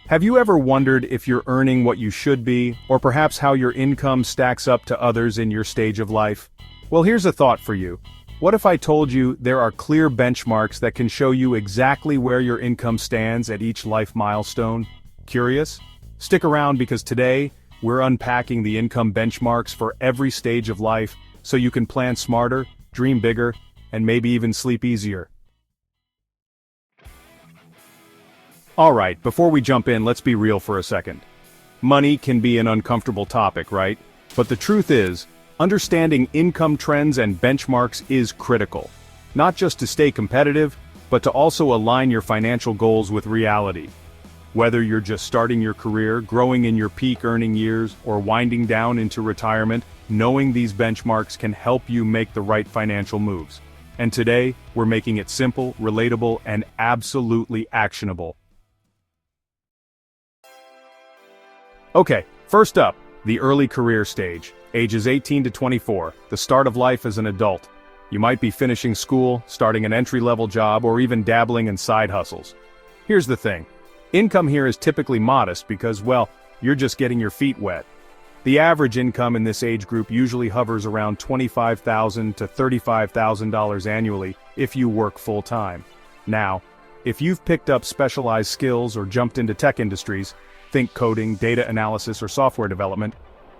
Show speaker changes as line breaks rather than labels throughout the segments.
Have you ever wondered if you're earning what you should be, or perhaps how your income stacks up to others in your stage of life? Well, here's a thought for you. What if I told you there are clear benchmarks that can show you exactly where your income stands at each life milestone? Curious? Stick around because today, we're unpacking the income benchmarks for every stage of life so you can plan smarter, dream bigger, and maybe even sleep easier. Alright, before we jump in, let's be real for a second. Money can be an uncomfortable topic, right? But the truth is, understanding income trends and benchmarks is critical. Not just to stay competitive, but to also align your financial goals with reality. Whether you're just starting your career, growing in your peak earning years, or winding down into retirement, knowing these benchmarks can help you make the right financial moves. And today, we're making it simple, relatable, and absolutely actionable. Okay, first up, the early career stage, ages 18 to 24, the start of life as an adult. You might be finishing school, starting an entry-level job, or even dabbling in side hustles. Here's the thing. Income here is typically modest because, well, you're just getting your feet wet. The average income in this age group usually hovers around $25,000 to $35,000 annually if you work full-time. Now, if you've picked up specialized skills or jumped into tech industries, think coding, data analysis, or software development,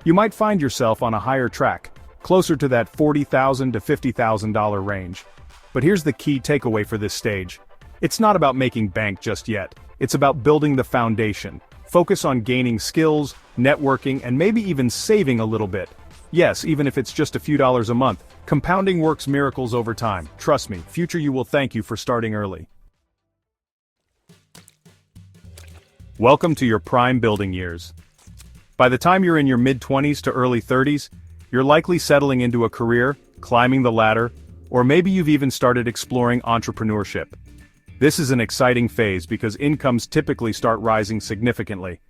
you might find yourself on a higher track, closer to that $40,000 to $50,000 range. But here's the key takeaway for this stage. It's not about making bank just yet. It's about building the foundation. Focus on gaining skills, networking, and maybe even saving a little bit. Yes, even if it's just a few dollars a month. Compounding works miracles over time. Trust me, future you will thank you for starting early. Welcome to your prime building years. By the time you're in your mid-20s to early 30s, you're likely settling into a career, climbing the ladder, or maybe you've even started exploring entrepreneurship. This is an exciting phase because incomes typically start rising significantly.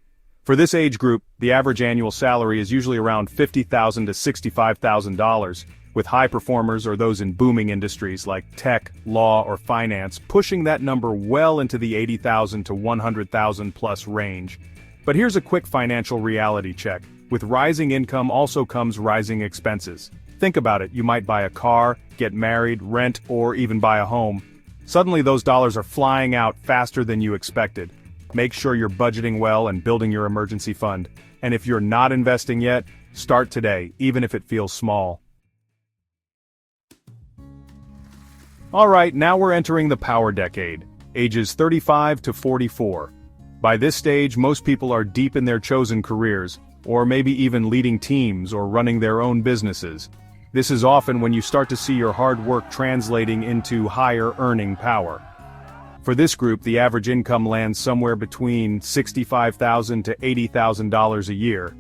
For this age group, the average annual salary is usually around $50,000 to $65,000, with high performers or those in booming industries like tech, law, or finance pushing that number well into the $80,000 to $100,000 plus range. But here's a quick financial reality check. With rising income also comes rising expenses. Think about it, you might buy a car, get married, rent, or even buy a home. Suddenly those dollars are flying out faster than you expected. Make sure you're budgeting well and building your emergency fund. And if you're not investing yet, start today, even if it feels small. Alright, now we're entering the power decade, ages 35 to 44. By this stage, most people are deep in their chosen careers, or maybe even leading teams or running their own businesses. This is often when you start to see your hard work translating into higher earning power. For this group, the average income lands somewhere between $65,000 to $80,000 a year.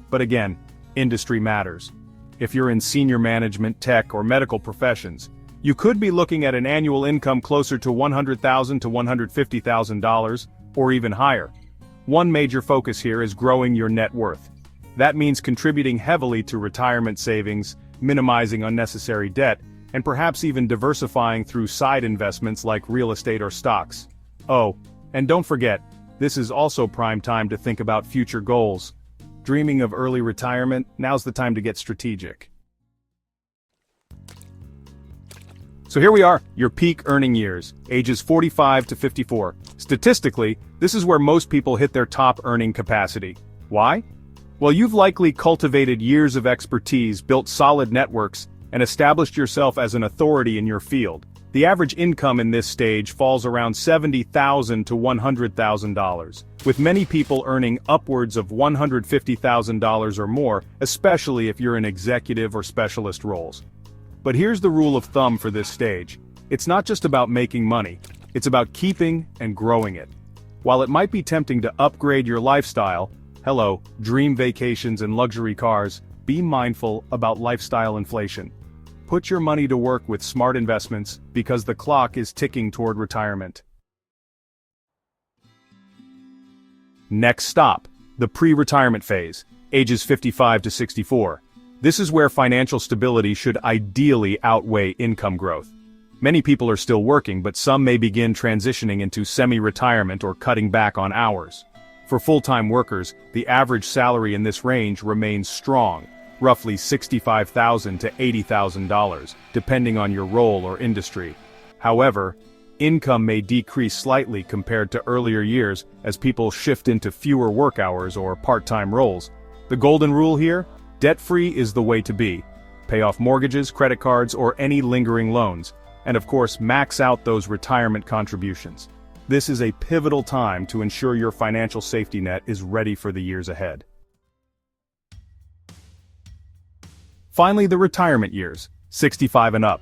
But again, industry matters. If you're in senior management, tech, or medical professions, you could be looking at an annual income closer to $100,000 to $150,000, or even higher. One major focus here is growing your net worth. That means contributing heavily to retirement savings, minimizing unnecessary debt, and perhaps even diversifying through side investments like real estate or stocks. Oh, and don't forget, this is also prime time to think about future goals. Dreaming of early retirement? Now's the time to get strategic. So here we are, your peak earning years, ages 45 to 54. Statistically, this is where most people hit their top earning capacity. Why? Well, you've likely cultivated years of expertise, built solid networks, and established yourself as an authority in your field. The average income in this stage falls around $70,000 to $100,000, with many people earning upwards of $150,000 or more, especially if you're in executive or specialist roles. But here's the rule of thumb for this stage. It's not just about making money, it's about keeping and growing it. While it might be tempting to upgrade your lifestyle, dream vacations and luxury cars, be mindful about lifestyle inflation. Put your money to work with smart investments because the clock is ticking toward retirement. Next stop, the pre-retirement phase, ages 55 to 64. This is where financial stability should ideally outweigh income growth. Many people are still working, but some may begin transitioning into semi-retirement or cutting back on hours. For full-time workers, the average salary in this range remains strong, roughly $65,000 to $80,000, depending on your role or industry. However, income may decrease slightly compared to earlier years as people shift into fewer work hours or part-time roles. The golden rule here? Debt-free is the way to be. Pay off mortgages, credit cards, or any lingering loans. And of course, max out those retirement contributions. This is a pivotal time to ensure your financial safety net is ready for the years ahead. Finally, the retirement years, 65 and up.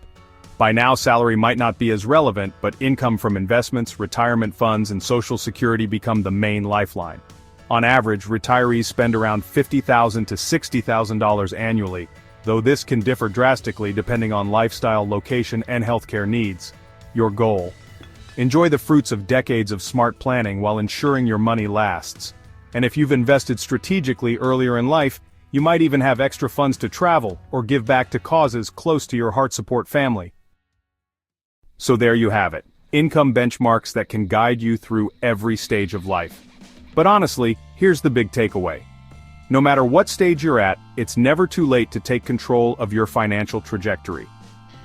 By now, salary might not be as relevant, but income from investments, retirement funds, and Social Security become the main lifeline. On average, retirees spend around $50,000 to $60,000 annually, though this can differ drastically depending on lifestyle, location, and healthcare needs. Your goal. Enjoy the fruits of decades of smart planning while ensuring your money lasts. And if you've invested strategically earlier in life, you might even have extra funds to travel or give back to causes close to your heart support family. So there you have it, income benchmarks that can guide you through every stage of life. But honestly, here's the big takeaway. No matter what stage you're at, it's never too late to take control of your financial trajectory.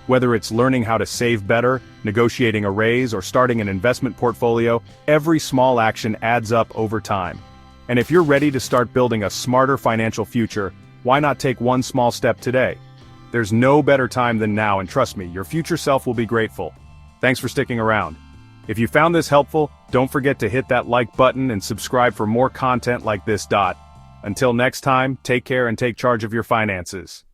Whether it's learning how to save better, negotiating a raise, or starting an investment portfolio, every small action adds up over time. And if you're ready to start building a smarter financial future, why not take one small step today? There's no better time than now, and trust me, your future self will be grateful. Thanks for sticking around. If you found this helpful, don't forget to hit that like button and subscribe for more content like this. Until next time, take care and take charge of your finances.